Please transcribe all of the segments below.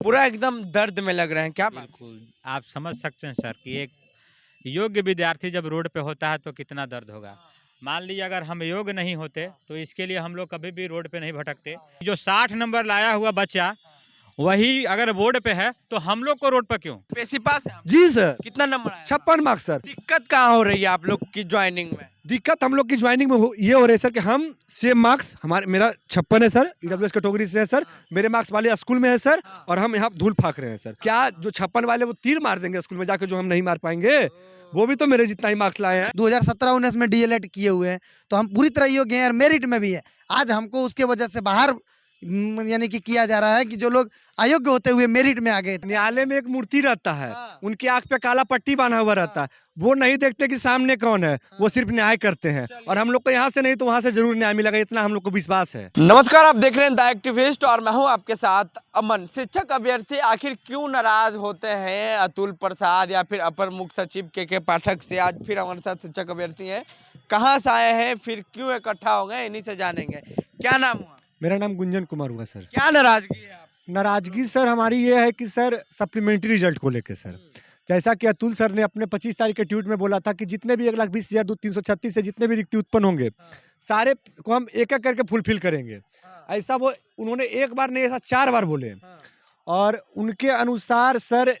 पूरा एकदम दर्द में लग रहे हैं, क्या बात? बिल्कुल, आप समझ सकते हैं सर कि एक योग्य विद्यार्थी जब रोड पे होता है तो कितना दर्द होगा। मान लीजिए अगर हम योग्य नहीं होते तो इसके लिए हम लोग कभी भी रोड पे नहीं भटकते। जो 60 नंबर लाया हुआ बच्चा वही अगर बोर्ड पे है तो हम लोग को रोड पर क्यों? पेशी पास है आप? जी सर, कितना नंबर आया? 56 मार्क्स सर। दिक्कत कहाँ हो रही है आप लोग की ज्वाइनिंग में? दिक्कत हम लोग की ज्वाइनिंग में ये हो रही है सर कि हम सेम मार्क्स हमारे मेरा 56 है सर, ईडब्ल्यूएस कैटेगरी से है सर। मेरे मार्क्स वाले स्कूल में है सर और हम यहाँ धूल फाक रहे हैं सर। क्या जो 56 वाले वो तीर मार देंगे स्कूल में जाके जो हम नहीं मार पाएंगे? वो भी तो मेरे जितना ही मार्क्स लाए हैं। 2017-19 में डीएलएड किए हुए हैं तो हम पूरी तरह योग्य हैं और मेरिट में भी है। आज हमको उसके वजह से बाहर यानी कि किया जा रहा है कि जो लोग अयोग्य होते हुए मेरिट में आ गए। न्यायालय में एक मूर्ति रहता है, उनकी आंख पे काला पट्टी बांधा हुआ रहता है, वो नहीं देखते कि सामने कौन है, वो सिर्फ न्याय करते हैं। और हम लोग को यहाँ से नहीं तो वहाँ से जरूर न्याय मिलेगा, इतना हम लोग को विश्वास है। नमस्कार, आप देख रहे हैं द एक्टिविस्ट और मैं हूं आपके साथ अमन। शिक्षक अभ्यर्थी आखिर क्यों नाराज होते हैं अतुल प्रसाद या फिर अपर मुख्य सचिव के पाठक से? आज फिर हमारे साथ शिक्षक अभ्यर्थी हैं, कहाँ से आए हैं, फिर क्यों इकट्ठा हो गए, इन्हीं से जानेंगे। क्या नाम हुआ? मेरा नाम गुंजन कुमार हुआ सर। क्या नाराजगी है आप? नाराजगी सर हमारी ये है कि सर सप्लीमेंट्री रिजल्ट को लेके सर, जैसा कि अतुल सर ने अपने 25 तारीख के ट्वीट में बोला था कि जितने भी 1,20,336 से जितने भी रिक्ति उत्पन्न होंगे सारे को हम एक एक करके फुलफिल करेंगे। ऐसा वो उन्होंने एक बार नहीं, ऐसा 4 बार बोले। और उनके अनुसार सर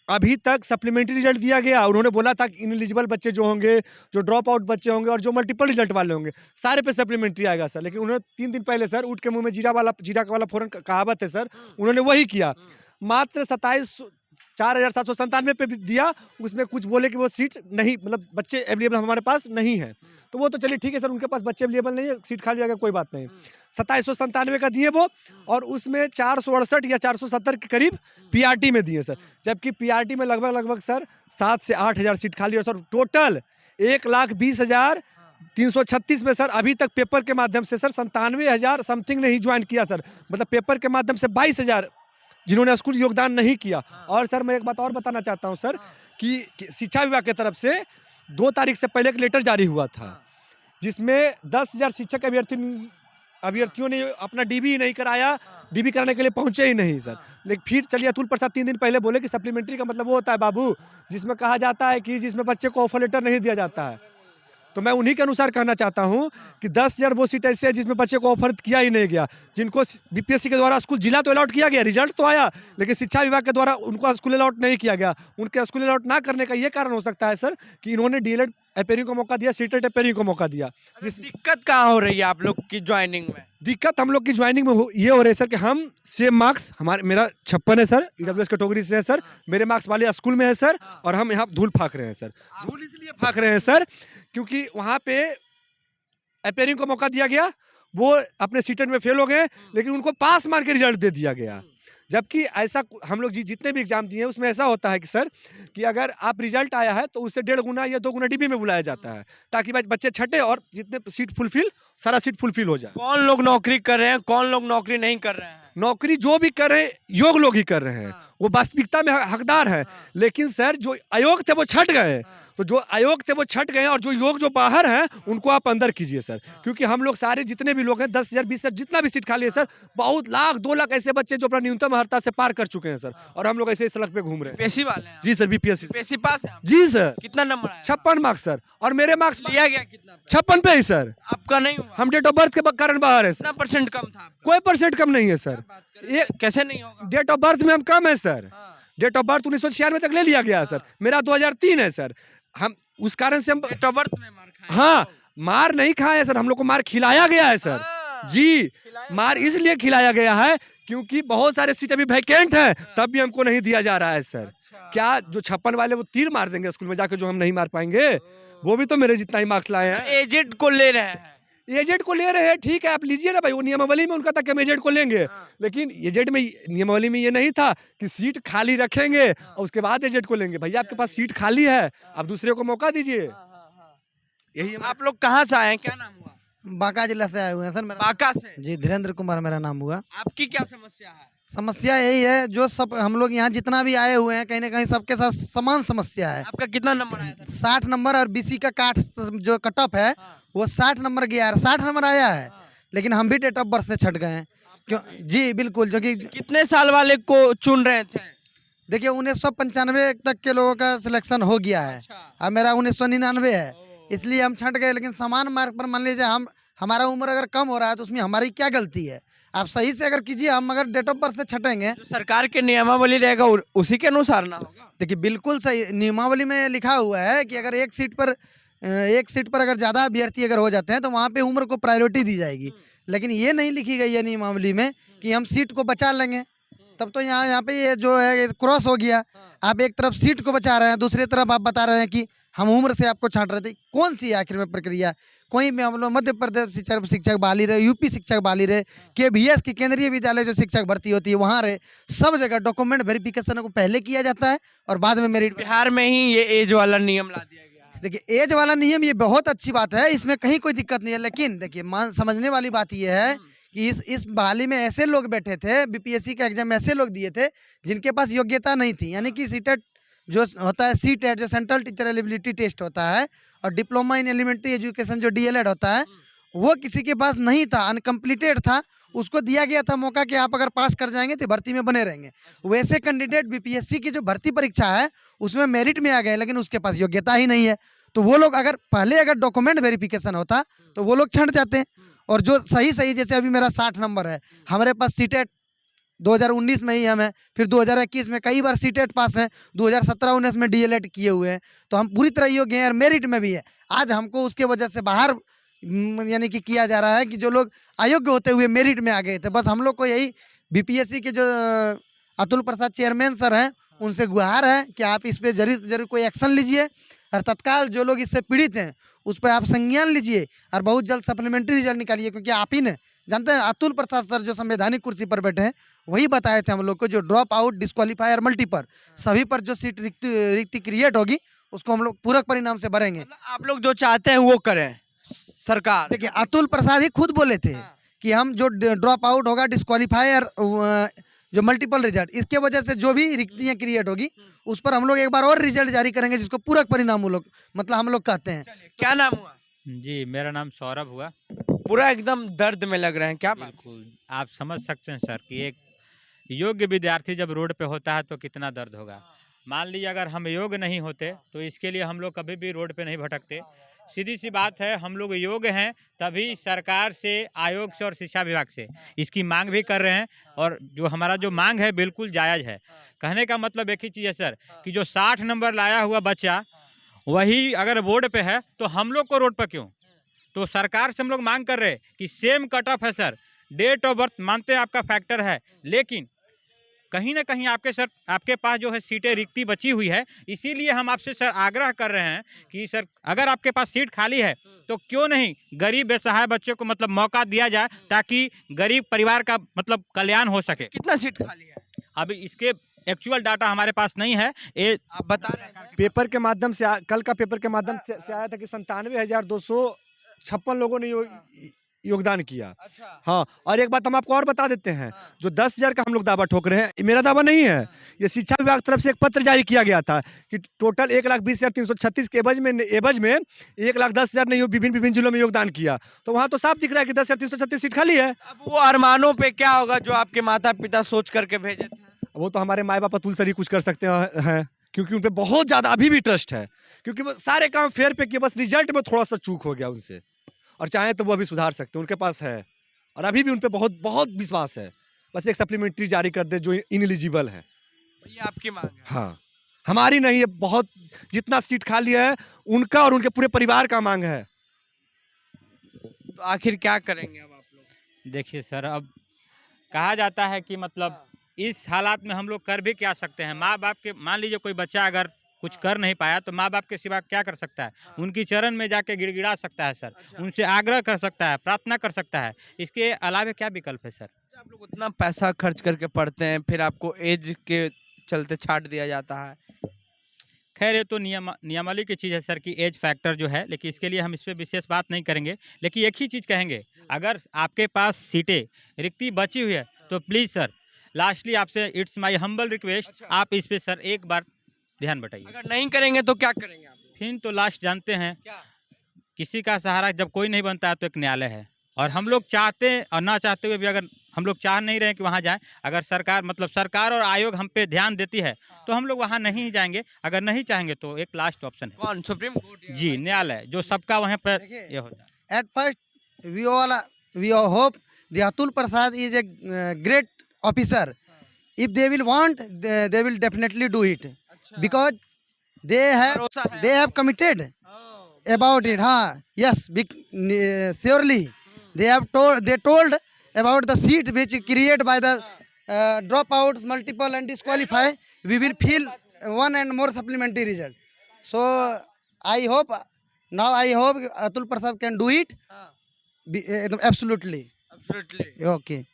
अभी तक सप्लीमेंट्री रिजल्ट दिया गया। उन्होंने बोला था कि इनएलिजिबल बच्चे जो होंगे, जो ड्रॉप आउट बच्चे होंगे और जो मल्टीपल रिजल्ट वाले होंगे सारे पे सप्लीमेंट्री आएगा सर। लेकिन उन्होंने 3 दिन पहले सर उठ के मुंह में जीरा वाला फौरन कहावत है सर, उन्होंने वही किया। मात्र 4,797 पे भी दिया, उसमें कुछ बोले कि वो सीट नहीं, मतलब बच्चे अवेलेबल हमारे पास नहीं है। तो वो तो चलिए ठीक है सर, उनके पास बच्चे अवेलेबल नहीं है, सीट खाली जाएगा, कोई बात नहीं। 2797 का दिए वो, और उसमें 468 या 470 के करीब पीआरटी में दिए सर। जबकि पीआरटी में लगभग सर 7 से 8 हज़ार सीट खाली है सर। टोटल 1,20,336 में सर अभी तक पेपर के माध्यम से सर 97,000 समथिंग ने ही ज्वाइन किया सर। मतलब पेपर के माध्यम से 22,000 जिन्होंने स्कूल योगदान नहीं किया। और सर मैं एक बात और बताना चाहता हूं सर कि शिक्षा विभाग की तरफ से 2 तारीख से पहले एक लेटर जारी हुआ था, जिसमें 10,000 शिक्षक अभ्यर्थियों ने अपना डीबी नहीं कराया, डीबी कराने के लिए पहुंचे ही नहीं सर। लेकिन फिर चलिए अतुल प्रसाद 3 दिन पहले बोले कि सप्लीमेंट्री का मतलब वो होता है बाबू जिसमें कहा जाता है कि जिसमें बच्चे को ऑफर लेटर नहीं दिया जाता है। तो मैं उन्हीं के अनुसार कहना चाहता हूं कि 10,000 वो सीट ऐसे है जिसमें बच्चे को ऑफर किया ही नहीं गया, जिनको बीपीएससी के द्वारा स्कूल जिला तो अलॉट किया गया, रिजल्ट तो आया, लेकिन शिक्षा विभाग के द्वारा उनको स्कूल अलॉट नहीं किया गया। उनके स्कूल अलॉट ना करने का ये कारण हो सकता है सर कि इन्होंने डीएलएड अपेयरिंग को मौका दिया, सीटेट अपेयरिंग को मौका दिया। जिस दिक्कत कहाँ हो रही है आप लोग की ज्वाइनिंग में? दिक्कत हम लोग की ज्वाइनिंग में ये हो रही है सर कि हम सेम मार्क्स मेरा 56 है सर, ईडब्ल्यूएस कैटेगरी से है सर। मेरे मार्क्स वाले स्कूल में है सर और हम यहाँ धूल फाक रहे हैं सर। धूल इसलिए फाक रहे हैं सर क्योंकि वहाँ पे अपेयरिंग को मौका दिया गया, वो अपने सीटेट में फेल हो गए, लेकिन उनको पास मार के रिजल्ट दे दिया गया। जबकि ऐसा हम लोग जितने भी एग्जाम दिए हैं उसमें ऐसा होता है कि सर कि अगर आप रिजल्ट आया है तो उससे 1.5 गुना या 2 गुना डीबी में बुलाया जाता है, ताकि बच्चे छठे और जितने सीट फुलफिल सारा सीट फुलफिल हो जाए। कौन लोग नौकरी कर रहे हैं, कौन लोग नौकरी नहीं कर रहे हैं? नौकरी जो भी कर रहे हैं योग्य लोग ही कर रहे हैं, वो वास्तविकता में हकदार है। लेकिन सर जो अयोग्य थे वो छट गए, तो जो अयोग्य थे वो छट गए और जो योग्य जो बाहर हैं उनको आप अंदर कीजिए सर। क्योंकि हम लोग सारे जितने भी लोग हैं 10,000 20,000 जितना भी सीट खाली है सर, बहुत लाख 2 लाख ऐसे बच्चे जो अपना न्यूनतम अर्हता से पार कर चुके हैं सर, और हम लोग ऐसे ही सड़क पे घूम रहे हैं। पेशी वाले हैं? जी सर, बीपीएससी। पेशी पास है आप? जी सर। कितना नंबर आया? 56 मार्क्स सर, और मेरे मार्क्स लिया गया कितना पे? 56 पे ही सर। आपका नहीं हुआ? हम डेट ऑफ बर्थ के कारण बाहर है कितना सर। परसेंट कम था आपका? कोई परसेंट कम नहीं है सर। क्या बात कर रहे हैं? कैसे नहीं होगा? डेट ऑफ बर्थ में हम कम है सर। हाँ। डेट ऑफ बर्थ 1996 तक ले लिया गया है सर, मेरा 2003 है सर। हम उस कारण से हम डेट ऑफ बर्थ में मार खाए? हाँ, मार नहीं खाए हैं सर, हम लोग को मार खिलाया गया है सर। हाँ, जी, खिलाया मार इसलिए खिलाया गया है क्योंकि बहुत सारे सीट अभी वैकेंट हैं, तब भी हमको नहीं दिया जा रहा है सर। अच्छा। क्या जो 56 वाले वो तीर मार देंगे स्कूल में जाके जो हम नहीं मार पाएंगे? वो भी तो मेरे जितना ही मार्क्स लाए हैं। एजेड को ले रहे हैं? एजेड को ले रहे हैं, ठीक है आप लीजिए ना भाई, वो नियमावली में उनका था कि हम एजेड को लेंगे, लेकिन एजेड में नियमावली में ये नहीं था कि सीट खाली रखेंगे और उसके बाद एजेड को लेंगे। भैया आपके पास सीट खाली है, आप दूसरे को मौका दीजिए। यही आप लोग कहाँ से आए हैं, क्या नाम हुआ? बांका जिला से आए हुए हैं सर। मेरा बांका से? जी धीरेन्द्र कुमार मेरा नाम हुआ। आपकी क्या समस्या है? समस्या यही है, जो सब हम लोग यहाँ जितना भी आए हुए हैं कहीं ना कहीं सबके साथ समान समस्या है। आपका कितना नंबर आया था? 60 नंबर और बीसी का काट जो कट ऑफ है वो 60 नंबर गया है, 60 नंबर आया है, लेकिन हम भी डेट ऑफ बर्थ से छट गए हैं। क्यों जी बिल्कुल, जो कि कितने साल वाले को चुन रहे थे? देखिए 1995 तक के लोगों का सिलेक्शन हो गया है। अच्छा। अब मेरा 1999 है, ओह। इसलिए हम छंट गए। लेकिन समान मार्ग पर मान लीजिए हम हमारा उम्र अगर कम हो रहा है तो उसमें हमारी क्या गलती है? आप सही से अगर कीजिए, हम अगर डेट ऑफ बर्थ से छटेंगे। जो सरकार के नियमावली रहेगा उसी के अनुसार ना होगा। देखिए बिल्कुल सही नियमावली में लिखा हुआ है कि अगर एक सीट पर अगर ज़्यादा अभ्यर्थी अगर हो जाते हैं तो वहाँ पे उम्र को प्रायोरिटी दी जाएगी। लेकिन ये नहीं लिखी गई है नियमावली में कि हम सीट को बचा लेंगे। तब तो यहाँ पे ये जो है क्रॉस हो गया। आप एक तरफ सीट को बचा रहे हैं, दूसरी तरफ आप बता रहे हैं कि हम उम्र से आपको छांट रहे थे। कौन सी आखिर में प्रक्रिया? कोई भी हम लोग मध्य प्रदेश शिक्षक बहाली रहे, यूपी शिक्षक बहाली रहे, KVS की केंद्रीय विद्यालय जो शिक्षक भर्ती होती है वहाँ रहे, सब जगह डॉक्यूमेंट वेरिफिकेशन को पहले किया जाता है और बाद में मेरिट। बिहार में ही ये एज वाला नियम ला दिया गया है। देखिए एज वाला नियम ये बहुत अच्छी बात है, इसमें कहीं कोई दिक्कत नहीं है। लेकिन देखिए समझने वाली बात ये है कि इस बहाली में ऐसे लोग बैठे थे, BPSC का एग्जाम ऐसे लोग दिए थे जिनके पास योग्यता नहीं थी। यानी कि सीटेट जो होता है, सीटेट जो सेंट्रल टीचर एलिजिबिलिटी टेस्ट होता है, और डिप्लोमा इन एलिमेंट्री एजुकेशन जो DLED होता है, वो किसी के पास नहीं था, अनकम्प्लीटेड था। उसको दिया गया था मौका कि आप अगर पास कर जाएंगे तो भर्ती में बने रहेंगे। वैसे कैंडिडेट BPSC की जो भर्ती परीक्षा है उसमें मेरिट में आ गए, लेकिन उसके पास योग्यता ही नहीं है। तो वो लोग अगर डॉक्यूमेंट वेरिफिकेशन होता तो वो लोग छंट जाते। और जो सही जैसे अभी मेरा 60 नंबर है, हमारे पास सीटेट 2019 में ही हम है, फिर 2021 में कई बार सीटेट पास है, 2017-19 में DLED किए हुए हैं, तो हम पूरी तरह योग्य हैं और मेरिट में भी है। आज हमको उसके वजह से बाहर यानी कि किया जा रहा है कि जो लोग अयोग्य होते हुए मेरिट में आ गए थे। बस हम लोग को यही BPSC के जो अतुल प्रसाद चेयरमैन सर हैं उनसे गुहार है कि आप इस पर जरूर जरूर कोई एक्शन लीजिए और तत्काल जो लोग इससे पीड़ित हैं उस पर आप संज्ञान लीजिए और बहुत जल्द सप्लीमेंट्री रिजल्ट निकालिए। क्योंकि आप ही ने जानते हैं अतुल प्रसाद सर जो संवैधानिक कुर्सी पर बैठे हैं वही बताए थे हम लोग को, जो ड्रॉप आउट, डिस्क्वालीफाई और मल्टीपर सभी पर जो सीट रिक्ति क्रिएट होगी उसको हम लोग पूरक परिणाम से भरेंगे। मतलब आप लोग जो चाहते हैं वो करें सरकार। देखिए अतुल प्रसाद ही खुद बोले थे कि हम जो ड्रॉप आउट होगा, डिस्क्वालीफाई और जो मल्टीपल रिजल्ट, इसके वजह से जो भी रिक्तियाँ क्रिएट होगी उस पर हम लोग एक बार और रिजल्ट जारी करेंगे जिसको पूरक परिणाम हम लोग कहते हैं। क्या नाम हुआ? जी, मेरा नाम सौरभ हुआ। पूरा एकदम दर्द में लग रहे हैं, क्या बात? बिल्कुल, आप समझ सकते हैं सर कि एक योग्य विद्यार्थी जब रोड पे होता है तो कितना दर्द होगा। मान लीजिए अगर हम योग्य नहीं होते तो इसके लिए हम लोग कभी भी रोड पे नहीं भटकते। सीधी सी बात है, हम लोग योग्य हैं तभी सरकार से, आयोग से और शिक्षा विभाग से इसकी मांग भी कर रहे हैं। और जो हमारा जो मांग है बिल्कुल जायज़ है। कहने का मतलब एक ही चीज़ है सर कि जो 60 नंबर लाया हुआ बच्चा वही अगर बोर्ड पे है तो हम लोग को रोड पर क्यों? तो सरकार से हम लोग मांग कर रहे हैं कि सेम कट ऑफ है सर, डेट ऑफ बर्थ मानते हैं आपका फैक्टर है, लेकिन कहीं ना कहीं आपके पास जो है सीटें रिक्ति बची हुई है। इसीलिए हम आपसे सर आग्रह कर रहे हैं कि सर अगर आपके पास सीट खाली है तो क्यों नहीं गरीब बेसहाय बच्चों को मतलब मौका दिया जाए ताकि गरीब परिवार का मतलब कल्याण हो सके। कितना सीट खाली है? अभी इसके एक्चुअल डाटा हमारे पास नहीं है, ये आप बता रहे हैं। पेपर के माध्यम से कल का पेपर के माध्यम से आया था कि 97,256 लोगों ने योगदान किया। अच्छा। हाँ, और एक बात हम आपको और बता देते हैं, जो 10,000 का हम लोग दावा ठोक रहे हैं, ये मेरा दावा नहीं है, ये शिक्षा विभाग की तरफ से एक पत्र जारी किया गया था कि टोटल 1,20,336 के एवज में 1,10,000 ने विभिन्न जिलों में योगदान किया। तो वहाँ तो साफ दिख रहा है कि 10,336 सीट खाली है। अब वो अरमानों पे क्या होगा जो आपके माता पिता सोच करके भेजे थे? वो तो हमारे माए बाप अतुल सर ही कुछ कर सकते हैं, क्योंकि उन पे बहुत ज़्यादा अभी भी ट्रस्ट है, क्योंकि वो सारे काम फेयर पे किए, बस रिजल्ट में थोड़ा सा चूक हो गया उनसे, और चाहे तो वो अभी सुधार सकते हैं, उनके पास है और अभी भी उन पे बहुत बहुत विश्वास है। बस एक सप्लीमेंट्री जारी कर दे जो इनएलिजिबल है। ये आपकी मांग है? हाँ, हमारी नहीं है, बहुत जितना सीट खाली है उनका और उनके पूरे परिवार का मांग है। तो आखिर क्या करेंगे अब आप लोग? देखिए सर, अब कहा जाता है कि मतलब इस हालात में हम लोग कर भी क्या सकते हैं। माँ बाप के, मान लीजिए कोई बच्चा अगर कुछ कर नहीं पाया तो माँ बाप के सिवा क्या कर सकता है? उनकी चरण में जाके गिड़गिड़ा सकता है सर, उनसे आग्रह कर सकता है, प्रार्थना कर सकता है। इसके अलावा क्या विकल्प है सर? आप लोग उतना पैसा खर्च करके पढ़ते हैं, फिर आपको एज के चलते छाट दिया जाता है। खैर ये तो नियमावली की चीज़ है सर कि एज फैक्टर जो है, लेकिन इसके लिए हम इस पर विशेष बात नहीं करेंगे। लेकिन एक ही चीज़ कहेंगे, अगर आपके पास सीटें रिक्ति बची हुई है तो प्लीज़ सर, लास्टली आपसे इट्स माय हम्बल रिक्वेस्ट, आप इस पे सर एक बार ध्यान बटाइए। अगर नहीं करेंगे तो क्या करेंगे आप लोग? फिर तो लास्ट जानते हैं, क्या? किसी का सहारा जब कोई नहीं बनता है तो एक न्यायालय है, और हम लोग चाहते और ना चाहते हुए भी अगर हम लोग चाह नहीं रहे कि वहाँ जाएं, अगर सरकार मतलब सरकार और आयोग हम पे ध्यान देती है तो हम लोग वहाँ नहीं जाएंगे। अगर नहीं चाहेंगे तो एक लास्ट ऑप्शन है कौन सुप्रीम कोर्ट या जी, हाई कोर्ट? न्यायालय, जो सबका वहाँ पर देखिए, ये होता है। at first we all hope the Atul Prasad is a great officer. If they will want, they will definitely do it अच्छा, because they have भरोसा है they have आपको? committed oh, about it. Yes, surely they told about the seat which created by the dropouts, multiple and disqualify. We will feel one and more supplementary result. So I hope Atul Prasad can do it. हाँ, Absolutely. absolutely. Okay.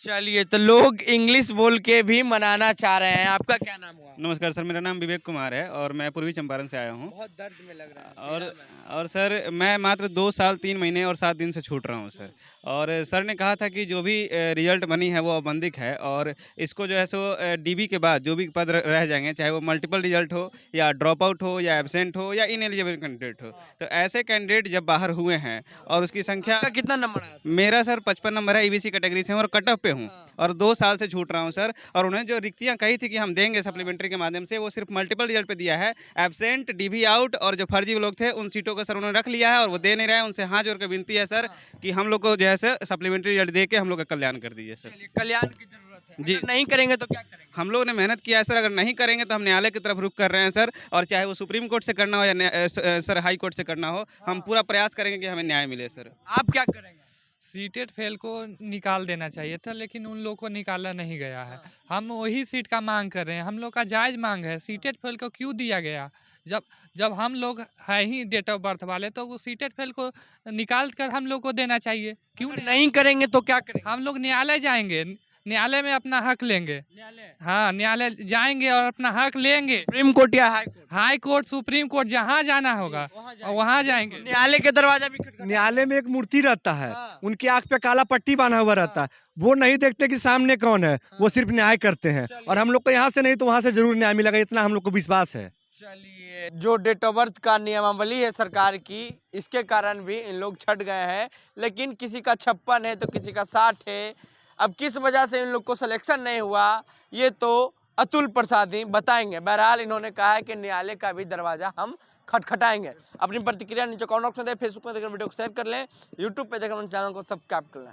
चलिए, तो लोग English बोल के भी मनाना चाह रहे हैं। आपका क्या नाम हुआ? नमस्कार सर, मेरा नाम विवेक कुमार है और मैं पूर्वी चंपारण से आया हूँ। बहुत दर्द में लग रहा है, और पीड़ा में। और सर मैं मात्र 2 साल 3 महीने और 7 दिन से छूट रहा हूँ सर। और सर ने कहा था कि जो भी रिजल्ट बनी है वो औपबंधिक है और इसको जो है सो डीबी के बाद जो भी पद रह जाएंगे, चाहे वो मल्टीपल रिजल्ट हो या ड्रॉप आउट हो या एब्सेंट हो या इनएलिजिबल कैंडिडेट हो, तो ऐसे कैंडिडेट जब बाहर हुए हैं और उसकी संख्या आपका कितना नंबर आया था? मेरा सर 55 नंबर है, ईबीसी कैटेगरी से हूँ और कट ऑफ पे हूँ और 2 साल से छूट रहा हूँ सर। और उन्हें जो रिक्तियाँ कही थी कि हम देंगे सप्लीमेंट्री के माध्यम से, वो सिर्फ मल्टीपल रिजल्ट पे दिया है। एब्सेंट, डीवी आउट और जो फर्जी लोग थे उन सीटों को सर उन्होंने रख लिया है और वो दे नहीं रहे हैं। उनसे हाथ जोड़ के विनती है सर कि हम लोग को जो है सर सप्लीमेंट्री रिजल्ट दे के हम लोग का कल्याण कर दीजिए सर। चलिए, कल्याण की जरूरत है। जी। अगर नहीं करेंगे तो क्या करेंगे? हम लोगों ने मेहनत किया है सर, अगर नहीं करेंगे तो हम न्यायालय की तरफ रुख कर रहे हैं सर। और चाहे वो सुप्रीम कोर्ट से करना हो या सर हाई कोर्ट से करना हो, हम पूरा प्रयास करेंगे कि हमें न्याय मिले सर। आप क्या करेंगे? सीटेट फेल को निकाल देना चाहिए था, लेकिन उन लोग को निकाला नहीं गया है। हम वही सीट का मांग कर रहे हैं, हम लोग का जायज़ मांग है। सीटेट फेल को क्यों दिया गया? जब जब हम लोग है ही डेट ऑफ बर्थ वाले, तो वो सीटेट फेल को निकाल कर हम लोग को देना चाहिए। क्यों अगर नहीं करेंगे तो क्या करेंगे? हम लोग न्यायालय जाएंगे, न्यायालय में अपना हक लेंगे। न्यायालय, हाँ, न्यायालय जाएंगे और अपना हक लेंगे। सुप्रीम कोर्ट या high court? High court, supreme court, जहाँ जाना होगा और वहाँ जाएंगे। न्यायालय के दरवाजा भी खटखटाएंगे। न्यायालय में एक मूर्ति रहता है, हाँ। उनकी आंख पे काला पट्टी बांधा हुआ रहता है, वो नहीं देखते कि सामने कौन है, वो सिर्फ न्याय करते हैं। और हम लोग को यहाँ से नहीं तो वहाँ से जरूर न्याय मिलेगा, इतना हम लोग को विश्वास है। चलिए, जो डेट ऑफ बर्थ का नियमावली है सरकार की, इसके कारण भी इन लोग छट गए हैं। लेकिन किसी का 56 है तो किसी का 60 है। अब किस वजह से इन लोग को सिलेक्शन नहीं हुआ, ये तो अतुल प्रसाद ही बताएंगे। बहरहाल इन्होंने कहा है कि न्यायालय का भी दरवाजा हम खटखटाएंगे। अपनी प्रतिक्रिया नीचे कमेंट बॉक्स में दें, फेसबुक में देखकर वीडियो को शेयर कर लें, यूट्यूब पे देखकर चैनल को सब्सक्राइब कर लें।